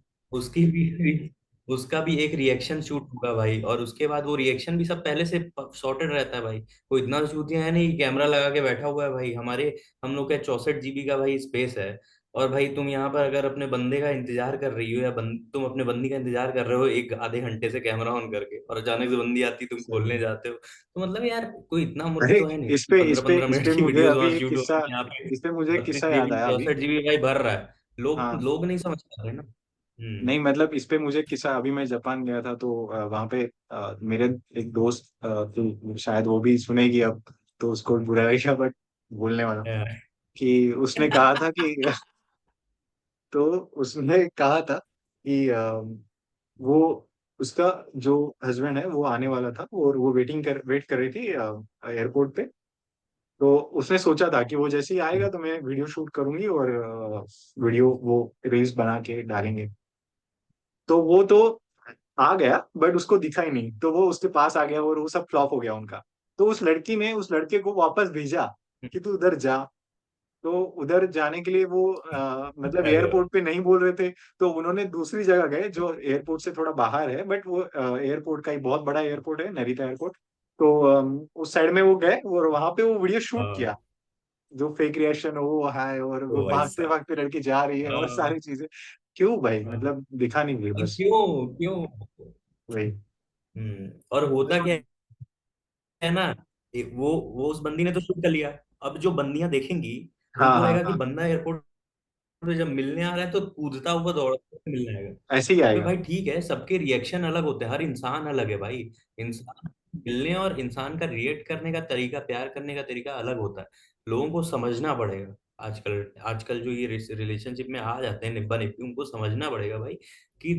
उसका भी एक रिएक्शन शूट होगा भाई, और उसके बाद वो रिएक्शन भी सब पहले से सॉर्टेड रहता है भाई। कोई इतना चूतिया है नहीं, कैमरा लगा के बैठा हुआ है भाई हमारे, हम लोग का 64 GB का भाई स्पेस है। और भाई तुम यहाँ पर अगर अपने बंदे का इंतजार कर रही हो, या तुम अपने बंदी का इंतजार कर रहे हो एक आधे घंटे से कैमरा ऑन करके, और अचानक से बंदी आती तुम सही खोलने है। जाते हो, तो मतलब यार कोई इतना मूर्ख अरे तो है नहीं इस कि पे इस पंद्रह पे पंद्रह इस मिनट पे की मुझे वीडियोस अभी वहां एक शूट हो किस्सा, रही है, यहाँ पे इस पे मुझे एक किस्सा 32 याद जीबी आया अभी। 64 GB भाई भर रहा है। लोग हाँ, लोग नहीं समझ पा रहे ना। हम्म। नहीं मतलब इस पे मुझे किस्सा, अभी मैं जापान गया था तो वहां पे मेरे एक दोस्त तो शायद वो भी सुनेगी अब, तो उसको बुरा लगेगा बट बोलने वाला हूँ, कि उसने कहा था कि तो उसने कहा था कि वो उसका जो हस्बैंड है वो आने वाला था, और वो वेट कर रही थी एयरपोर्ट पे, तो उसने सोचा था कि वो जैसे ही आएगा तो मैं वीडियो शूट करूंगी और वीडियो वो रील्स बना के डालेंगे, तो वो तो आ गया बट उसको दिखा ही नहीं, तो वो उसके पास आ गया और वो सब फ्लॉप हो गया उनका। तो उस लड़की ने उस लड़के को वापस भेजा कि तू उधर जा, तो उधर जाने के लिए वो मतलब अरे भाई, एयरपोर्ट पे नहीं बोल रहे थे, तो उन्होंने दूसरी जगह गए जो एयरपोर्ट से थोड़ा बाहर है, बट वो एयरपोर्ट का ही बहुत बड़ा एयरपोर्ट है, नरीता एयरपोर्ट, तो उस साइड में वो गए और वहां पे वो वीडियो शूट हाँ, किया, जो फेक रिएक्शन हो वो है, और वो ओ भाई भागते साहब, भागते लड़की जा रही है और हाँ सारी चीजें, क्यों भाई, हाँ। मतलब दिखा नहीं गई और बस। क्यों क्यों। वही। और होता क्या है ना, वो उस बंदी ने तो शूट कर लिया। अब जो बंदियां देखेंगी हाँ उनको हाँ रहेगा कि हाँ, बंदा एयरपोर्ट पे जब मिलने आ रहा है तो कूदता हुआ दौड़ता हुआ मिलने आएगा। ऐसे ही अबे आएगा। भाई ठीक है, सबके रिएक्शन अलग होते हैं, हर इंसान अलग है भाई। इंसान मिलने और इंसान का रिएक्ट करने का तरीका, प्यार करने का तरीका अलग होता है। लोगों को समझना पड़ेगा। आजकल आजकल जो ये रिलेशनशिप में आ जाते हैं निब्बा निब्बी, उनको समझना पड़ेगा भाई कि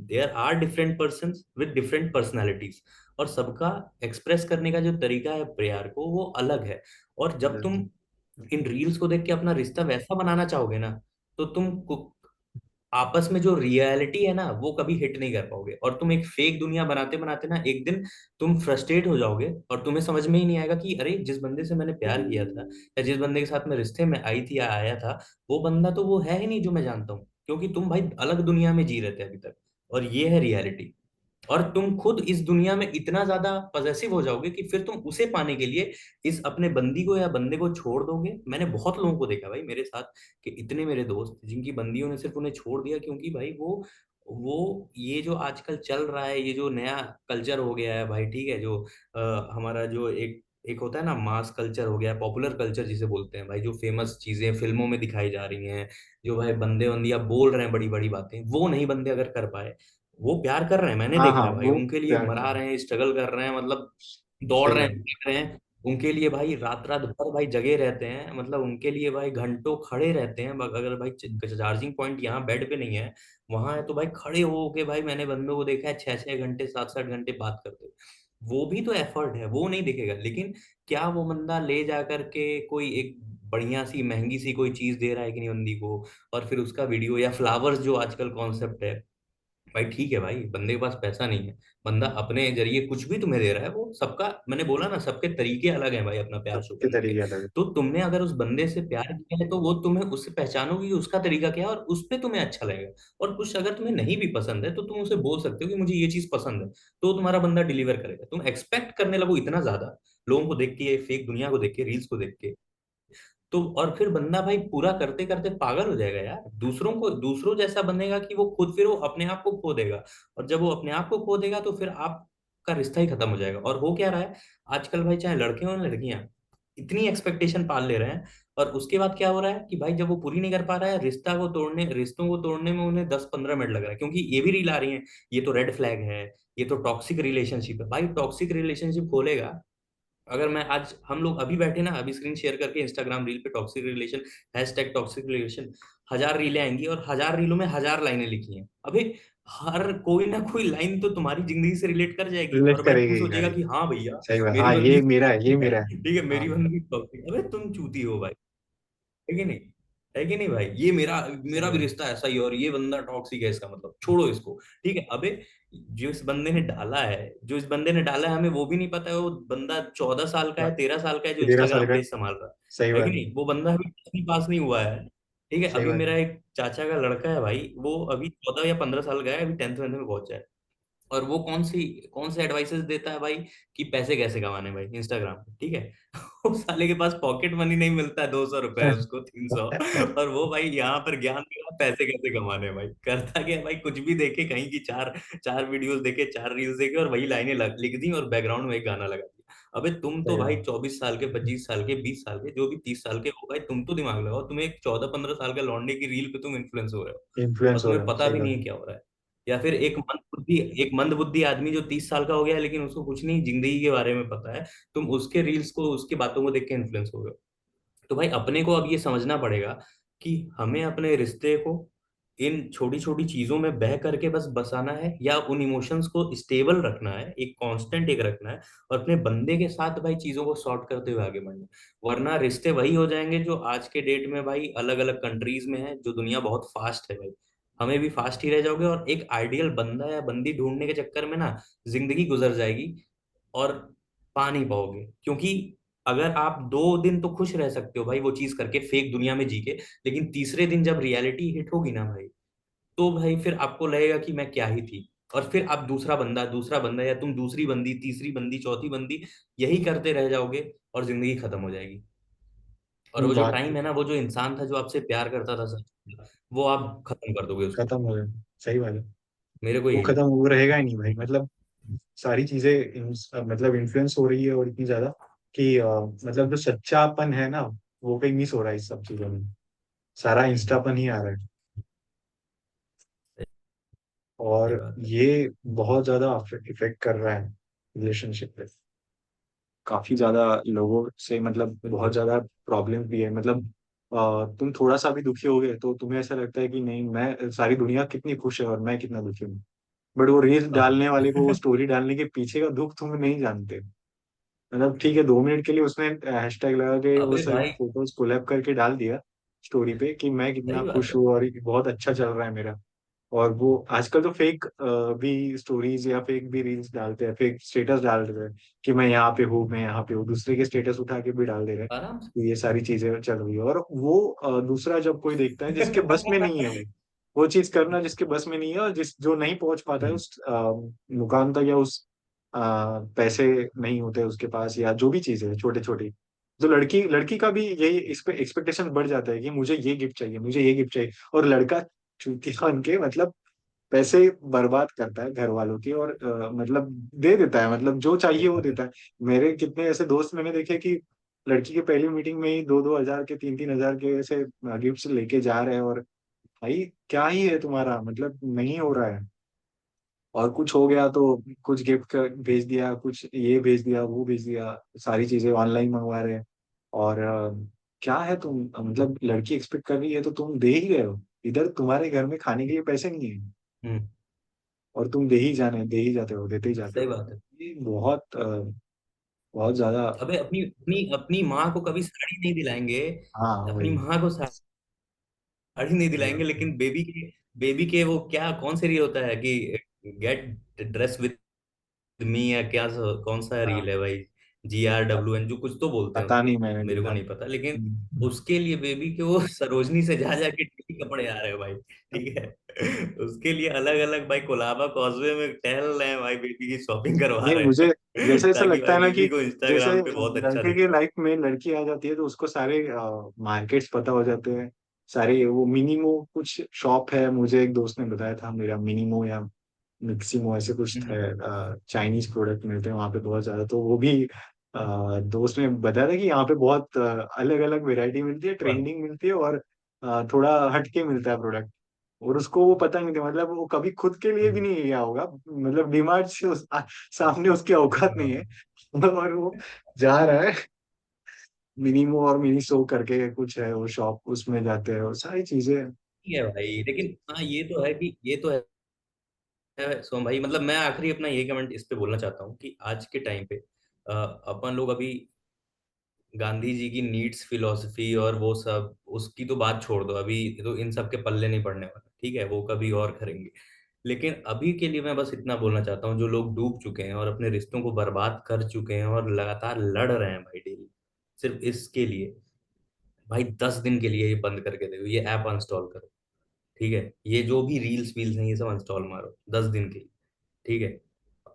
there are different person with different personalities, और सबका एक्सप्रेस करने का जो तरीका है प्यार को वो अलग है। और जब तुम इन रील्स को देख के अपना रिश्ता वैसा बनाना चाहोगे ना, तो तुम आपस में जो रियलिटी है ना वो कभी हिट नहीं कर पाओगे, और तुम एक फेक दुनिया बनाते बनाते ना एक दिन तुम फ्रस्ट्रेट हो जाओगे, और तुम्हें समझ में ही नहीं आएगा कि अरे जिस बंदे से मैंने प्यार किया था, या जिस बंदे के साथ मैं रिश्ते में आई थी या आया था, वो बंदा तो वो है ही नहीं जो मैं जानता हूँ, क्योंकि तुम भाई अलग दुनिया में जी रहे थे अभी तक। और ये है रियलिटी। और तुम खुद इस दुनिया में इतना ज्यादा पजेसिव हो जाओगे कि फिर तुम उसे पाने के लिए इस अपने बंदी को या बंदे को छोड़ दोगे। मैंने बहुत लोगों को देखा भाई मेरे साथ, कि इतने मेरे दोस्त जिनकी बंदियों ने सिर्फ उन्हें छोड़ दिया, क्योंकि भाई वो ये जो आजकल चल रहा है, ये जो नया कल्चर हो गया है भाई, ठीक है, जो हमारा जो एक एक होता है ना मास कल्चर हो गया है, पॉपुलर कल्चर जिसे बोलते हैं भाई, जो फेमस चीजें फिल्मों में दिखाई जा रही हैं, जो भाई बंदे बंदियां बोल रहे हैं बड़ी बड़ी बातें, वो नहीं बंदे अगर कर पाए। वो प्यार कर रहे हैं, मैंने हाँ देखा हाँ, है भाई, वो उनके लिए प्यार मरा कर, रहे हैं, स्ट्रगल कर रहे हैं, मतलब दौड़ सही रहे हैं, बात है। भाग रहे हैं। उनके लिए भाई रात रात भर भाई जगे रहते हैं, मतलब उनके लिए भाई घंटों खड़े रहते हैं। अगर भाई चार्जिंग पॉइंट यहाँ बेड पे नहीं है, वहां है, तो भाई खड़े हो के भाई मैंने बंदों को देखा है 6 6 घंटे 7 7 घंटे बात करते हुए। वो भी तो एफर्ट है, वो नहीं दिखेगा। लेकिन क्या वो बंदा ले जा करके कोई एक बढ़िया सी महंगी सी कोई चीज दे रहा है कि नहीं बंदी को, और फिर उसका वीडियो, या फ्लावर्स जो आजकल कॉन्सेप्ट है, भाई ठीक है भाई, बंदे के पास पैसा नहीं है, बंदा अपने जरिए कुछ भी तुम्हें दे रहा है, वो सबका, मैंने बोला ना सबके तरीके अलग हैं भाई अपना प्यार शो सबके करने के। तरीके अलग है। तो तुमने अगर उस बंदे से प्यार किया है तो वो तुम्हें उससे पहचानोगे कि उसका तरीका क्या है, और उस पे तुम्हें अच्छा लगेगा। और कुछ अगर तुम्हें नहीं भी पसंद है तो तुम उसे बोल सकते हो कि मुझे ये चीज पसंद है, तो तुम्हारा बंदा डिलीवर करेगा। तुम एक्सपेक्ट करने लगो इतना ज्यादा लोगों को देख के, ये फेक दुनिया को देख के, रील्स को देख के, तो और फिर बंदा भाई पूरा करते करते पागल हो जाएगा यार, दूसरों जैसा बनेगा कि वो खुद फिर वो अपने आप को खो देगा। और जब वो अपने आप को खो देगा तो फिर आपका रिश्ता ही खत्म हो जाएगा। और हो क्या रहा है आजकल भाई, चाहे लड़के हो या लड़कियां, इतनी एक्सपेक्टेशन पाल ले रहे हैं, और उसके बाद क्या हो रहा है कि भाई जब वो पूरी नहीं कर पा रहा है, रिश्तों को तोड़ने में उन्हें 10 15 मिनट लग रहा है, क्योंकि ये भी रील आ रही है, ये तो रेड फ्लैग है, ये तो टॉक्सिक रिलेशनशिप है। भाई टॉक्सिक रिलेशनशिप खोलेगा, अगर मैं आज हम लोग अभी बैठे ना, अभी स्क्रीन शेयर करके इंस्टाग्राम रील पे toxic relation, hashtag toxic relation, 1000 रीलें आएंगी, और 1000 रीलों में 1000 लाइनें लिखी हैं। अबे हर कोई ना कोई लाइन तो तुम्हारी जिंदगी से रिलेट कर जाएगी, रिलेट और भाई तू करेगी सोचेगा भाई। कि हाँ भैया सही बात, मेरी हाँ बंदी ये मेरा है, ये टॉक्सिक है, मेरा है। ठीक है हाँ मेरी बंदी टॉक्सिक, अबे तुम चूती हो भाई, है कि नहीं? है कि नहीं भाई? ये मेरा सही मेरा भी बात। रिश्ता ऐसा ही है, और ये बंदा टॉक्सिक है, इसका मतलब छोड़ो इसको। ठीक है, अबे जो इस बंदे ने डाला है, हमें वो भी नहीं पता है वो बंदा 14 साल का हाँ, है, 13 साल का है, जो 13 साल इंस्टाग्राम का। पेज संभाल रहा सही है कि बात है। नहीं? वो बंदा अभी 10वीं पास नहीं हुआ है। ठीक है, सही अभी बात मेरा है। एक चाचा का लड़का है भाई, वो अभी 14 या 15 साल का है, अभी 10th में पहुंचा है। और वो कौन से एडवाइसेस देता है भाई, कि पैसे कैसे कमाने भाई इंस्टाग्राम पे, ठीक है। उस साले के पास पॉकेट मनी नहीं मिलता है, 200 रुपए है उसको, 300, और वो भाई यहाँ पर ज्ञान दे रहा है पैसे कैसे कमाने हैं। भाई करता क्या है भाई, कुछ भी देखे कहीं की चार चार वीडियोस देखे, 4 रील्स देखे, और वही लाइनें लिख दी, और बैकग्राउंड में एक गाना लगा दिया। अबे तुम तो सही भाई बात। 24 साल के, 25 साल के, 20 साल के, जो भी 30 साल के हो भाई, तुम तो दिमाग लगाओ, तुम एक 14 15 साल का लौंडे की रील पे तुम इन्फ्लुएंस हो रहे हो, और इन्फ्लुएंस हो रहा तुम्हें है, पता सही भी बात नहीं है है। क्या हो रहा है। या फिर एक मंदबुद्धि आदमी जो 30 साल का हो गया है, लेकिन उसको कुछ नहीं जिंदगी के बारे में पता है, तुम उसके रील्स को, उसकी बातों को देख के इन्फ्लुएंस हो रहे हो। तो भाई अपने को अब ये समझना पड़ेगा कि हमें अपने रिश्ते को इन छोटी छोटी चीजों में बह करके बस बसाना है, या उन इमोशंस को स्टेबल रखना है, एक कांस्टेंट एक रखना है, और अपने बंदे के साथ भाई चीजों को सॉर्ट करते हुए आगे बढ़ना है। वरना रिश्ते वही हो जाएंगे जो आज के डेट में भाई अलग अलग कंट्रीज में है, जो दुनिया बहुत फास्ट है भाई, हमें भी फास्ट ही रह जाओगे, और एक आइडियल बंदा या बंदी ढूंढने के चक्कर में ना जिंदगी गुजर जाएगी, और पा नहीं पाओगे। क्योंकि अगर आप 2 दिन तो खुश रह सकते हो भाई वो चीज करके, फेक दुनिया में जी के, लेकिन तीसरे दिन जब रियलिटी हिट होगी ना भाई, तो भाई फिर आपको लगेगा कि मैं क्या ही थी। और फिर आप दूसरा बंदा, या तुम दूसरी बंदी, तीसरी बंदी, चौथी बंदी, यही करते रह जाओगे, और जिंदगी खत्म हो जाएगी। और वो जो बात टाइम है ना, वो जो इंसान था जो आपसे प्यार करता था सच में, वो आप खत्म कर दोगे उसको। खत्म हो गया। सही बात है। मेरे को वो यही खत्म लगता हो रहेगा ही नहीं भाई, मतलब सारी चीजें मतलब इन्फ्लुएंस हो रही है, और इतनी ज्यादा कि मतलब जो सच्चापन है ना, वो कहीं मिस हो रहा है इस सब चीजों में। सारा है। इंस्टापन ही आ रहा है। सही और सही बात है। ये बहुत ज्यादा इफेक्ट कर रहा है रिलेशनशिप पे। काफी ज्यादा लोगों से मतलब बहुत बिल्कुल। ज्यादा प्रॉब्लम भी है, मतलब तुम थोड़ा सा भी दुखी हो गए तो तुम्हें ऐसा लगता है कि नहीं, मैं सारी दुनिया कितनी खुश है और मैं कितना दुखी हूँ। बट वो रील्स हाँ। डालने वाले को, वो स्टोरी डालने के पीछे का दुख तुम नहीं जानते। मतलब ठीक है, 2 मिनट के लिए उसने हैशटैग लगा के वो अबे सभी भाई, फोटोज कोलैब करके डाल दिया, स्टोरी पे कि मैं कितना सही बात खुश है। हूँ और ये बहुत अच्छा चल रहा है मेरा। और वो आजकल तो फेक भी स्टोरीज या फेक भी रील्स डालते हैं, फेक स्टेटस डाल रहे हैं कि मैं यहाँ पे हूँ, मैं यहाँ पे हूँ, दूसरे के स्टेटस उठा के भी डाल दे रहे हैं। आराम से। तो ये सारी चीजें चल रही है। और वो दूसरा जब कोई देखता है जिसके बस में नहीं है वो चीज करना जिसके बस में नहीं है, और जिस जो नहीं पहुंच पाता है हम्म। उस मुकाम तक, या उस पैसे नहीं होते उसके पास, या जो भी चीजें छोटे छोटी, जो लड़की लड़की का भी यही इस पे एक्सपेक्टेशन बढ़ जाता है कि मुझे ये गिफ्ट चाहिए, मुझे ये गिफ्ट चाहिए। और लड़का चूतिया बन के मतलब पैसे बर्बाद करता है घर वालों की, और मतलब दे देता है, मतलब जो चाहिए वो देता है। मेरे कितने ऐसे दोस्त मैंने देखे कि लड़की की पहली मीटिंग में ही 2-2 हजार के, 3-3 हजार के ऐसे गिफ्ट्स लेके जा रहे हैं। और भाई क्या ही है तुम्हारा, मतलब नहीं हो रहा है। और कुछ हो गया तो कुछ गिफ्ट भेज दिया, कुछ ये भेज दिया, वो भेज दिया, सारी चीजें ऑनलाइन मंगवा रहे हैं। और क्या है तुम, मतलब लड़की एक्सपेक्ट कर रही है तो तुम दे ही रहे हो। इधर तुम्हारे घर में खाने के लिए पैसे नहीं है, हम्म। और तुम दे ही जाते हो, देते ही जाते सही हो। बात है। ये बहुत बहुत ज्यादा। अबे अपनी अपनी अपनी माँ को कभी साड़ी नहीं दिलाएंगे। हाँ अपनी वही। माँ को साड़ी नहीं सही दिलाएंगे, बात है। लेकिन बेबी के वो क्या कौन सी रील होता है कि गेट ड्रेस विद मी, या क्या कौन सा रील हाँ, है भाई, GRWN जो कुछ तो बोलते हैं पता उसको, नहीं, मैंने मेरे को देखा नहीं पता, लेकिन नहीं। उसके लिए बेबी के वो सरोजनी से जा जाके डेली कपड़े आ रहे हैं भाई। ठीक है। उसके लिए अलग अलग भाई कोलाबा कॉजवे में टहल रहे हैं भाई, बेबी की शॉपिंग करवा नहीं, रहे मुझे हैं जैसे ऐसा ताकि लगता भाई है ना कि बेबी को जैसे इंस्टाग्राम पे बहुत अच्छा लड़के की दिखे। लाइफ में लड़की आ जाती है तो उसको सारे मार्केट्स पता हो जाते हैं। सारे वो मिनीमो कुछ शॉप है, मुझे एक दोस्त ने बताया था, मेरा मिनीमो या मिक्सिमो ऐसे कुछ हम्म। है, चाइनीज प्रोडक्ट मिलते हैं वहाँ पे बहुत ज्यादा। तो वो भी दोस्त ने बताया था कि यहाँ पे बहुत अलग अलग वैरायटी मिलती है, वाह। ट्रेंडिंग मिलती है, और थोड़ा हटके मिलता है प्रोडक्ट। और उसको वो पता नहीं था, मतलब वो कभी खुद के लिए भी हम्म। नहीं लिया होगा, मतलब डिमार्ट से सामने उसकी औकात नहीं है। और वो जा रहा है, मिनीमो और मिनी सो करके कुछ है वो शॉप, उसमें जाते हैं और सारी चीजें। ठीक है भाई, लेकिन हाँ ये तो है कि ये तो है सोम भाई, मतलब मैं आखिरी अपना ये कमेंट इस पे बोलना चाहता हूँ कि आज के टाइम पे अपन लोग अभी गांधी जी की नीड्स फिलोसफी और वो सब उसकी तो बात छोड़ दो, अभी तो इन सब के पल्ले नहीं पड़ने वाला, ठीक है, वो कभी और करेंगे। लेकिन अभी के लिए मैं बस इतना बोलना चाहता हूँ, जो लोग डूब चुके हैं और अपने रिश्तों को बर्बाद कर चुके हैं और लगातार लड़ रहे हैं भाई डेली, सिर्फ इसके लिए, भाई 10 दिन के लिए ये बंद करके देखो, ये ऐप अनस्टॉल करो। ठीक है, ये जो भी रील्स वील्स हैं ये सब अनस्टॉल मारो 10 दिन के लिए। ठीक है,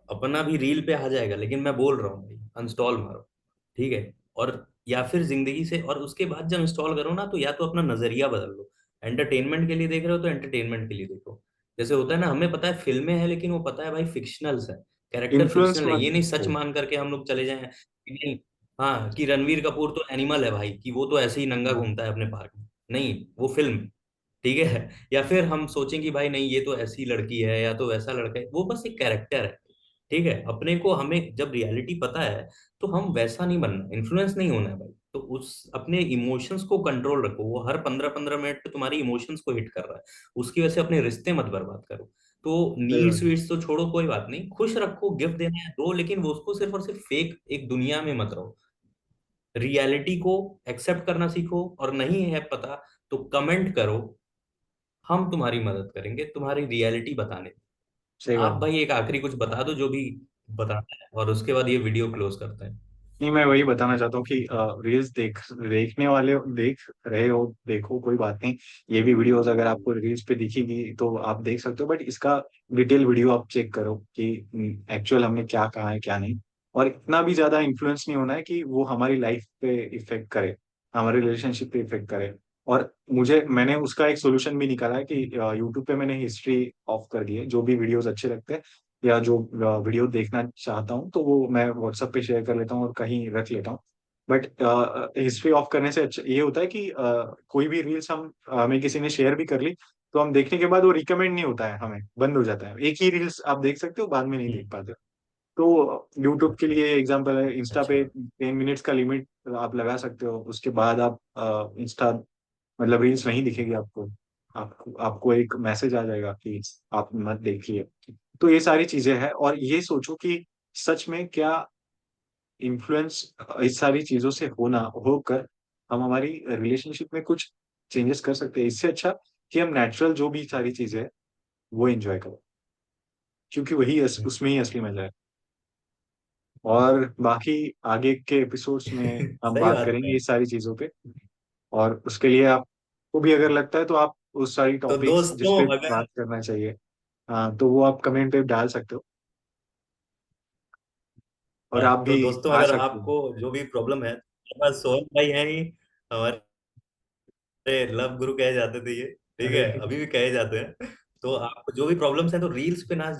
अपना भी रील पे आ जाएगा, लेकिन मैं बोल रहा हूँ भाई अनस्टॉल मारो। ठीक है, और या फिर जिंदगी से, और उसके बाद जब इंस्टॉल करो ना, तो या तो अपना नजरिया बदल लो। एंटरटेनमेंट के लिए देख रहे हो तो एंटरटेनमेंट के लिए देखो। जैसे होता है ना, हमें पता है फिल्में हैं, लेकिन वो पता है भाई फिक्शनल्स है, कैरेक्टर इन्फ्लुएंस फिक्शनल है, मत ये नहीं सच हो। मान करके हम लोग चले जाएं कि नहीं, हाँ कि रणवीर कपूर तो एनिमल है भाई, कि वो तो ऐसे ही नंगा घूमता है अपने पार्क में, नहीं वो फिल्म। ठीक है। या फिर हम सोचें कि भाई नहीं ये तो ऐसी लड़की है या तो वैसा लड़का है, वो बस एक कैरेक्टर है। ठीक है, अपने को हमें जब रियलिटी पता है तो हम वैसा नहीं बनना, इन्फ्लुएंस नहीं होना है भाई, तो उस अपने इमोशंस को कंट्रोल रखो, वो हर 15-15 मिनट पे तुम्हारी इमोशंस को हिट कर रहा है, उसकी वजह से अपने रिश्ते मत बर्बाद करो। तो सही बात नीड्स है। वीड्स तो छोड़ो, कोई बात नहीं, खुश रखो, गिफ्ट देना है दो, लेकिन वो उसको सिर्फ और सिर्फ फेक एक दुनिया में मत रहो, रियलिटी को एक्सेप्ट करना सीखो, और नहीं है पता तो कमेंट करो, हम तुम्हारी मदद करेंगे तुम्हारी रियलिटी बताने में। सही आप बात है। भाई एक आखिरी कुछ बता दो जो भी बताना है, और उसके बाद ये वीडियो क्लोज करते हैं। नहीं, मैं वही बताना चाहता हूँ कि रील्स देखने वाले देख रहे हो, देखो, कोई बात नहीं। ये भी वीडियोस अगर आपको रील्स पे दिखेगी तो आप देख सकते हो, बट इसका डिटेल वीडियो आप चेक करो कि एक्चुअल हमने क्या कहा है क्या नहीं। और इतना भी ज्यादा इन्फ्लुएंस नहीं होना है कि वो हमारी लाइफ पे इफेक्ट करे, हमारे रिलेशनशिप पे इफेक्ट करे। और मैंने उसका एक सोल्यूशन भी निकाला है कि यूट्यूब पे मैंने हिस्ट्री ऑफ कर दी है, जो भी वीडियोस अच्छे लगते हैं या जो वीडियो देखना चाहता हूँ तो वो मैं व्हाट्सएप पे शेयर कर लेता हूँ और कहीं रख लेता हूँ। बट हिस्ट्री ऑफ करने से अच्छा ये होता है कि कोई भी रील्स हमें किसी ने शेयर भी कर ली तो हम देखने के बाद वो रिकमेंड नहीं होता है, हमें बंद हो जाता है, एक ही रील्स आप देख सकते हो, बाद में नहीं हम्म। देख पाते। तो यूट्यूब के लिए एग्जांपल है, इंस्टा अच्छा। पे 10 मिनट्स का लिमिट आप लगा सकते हो, उसके बाद आप इंस्टा मतलब रील्स नहीं दिखेगी आपको, आपको आपको एक मैसेज आ जाएगा कि आप मत देखिए। तो ये सारी चीजें हैं, और ये सोचो कि सच में क्या इन्फ्लुएंस इस सारी चीजों से होना होकर हम हमारी रिलेशनशिप में कुछ चेंजेस कर सकते हैं। इससे अच्छा कि हम नेचुरल जो भी सारी चीजें हैं वो एंजॉय करो, क्योंकि वही उसमें ही असली मजा है। और बाकी आगे के एपिसोड्स में हम सही बात बात करेंगे है। इस सारी चीजों पे। और उसके लिए आपको भी अगर लगता है तो आप उस सारी तो टॉपिक्स जिस दोस्तों पे अगर बात करना चाहिए, हाँ, तो वो आप कमेंट पे डाल सकते हो, और आप तो भी दोस्तों आ अगर सकते हो। आपको जो भी प्रॉब्लम है, हमारे पास सोहन भाई हैं ही, हमारे लव गुरु कहे जाते थे ये, ठीक है, अरे अभी भी कहे जाते हैं। तो आपको जो भी प्रॉब्लम्स है तो रील्स पे ना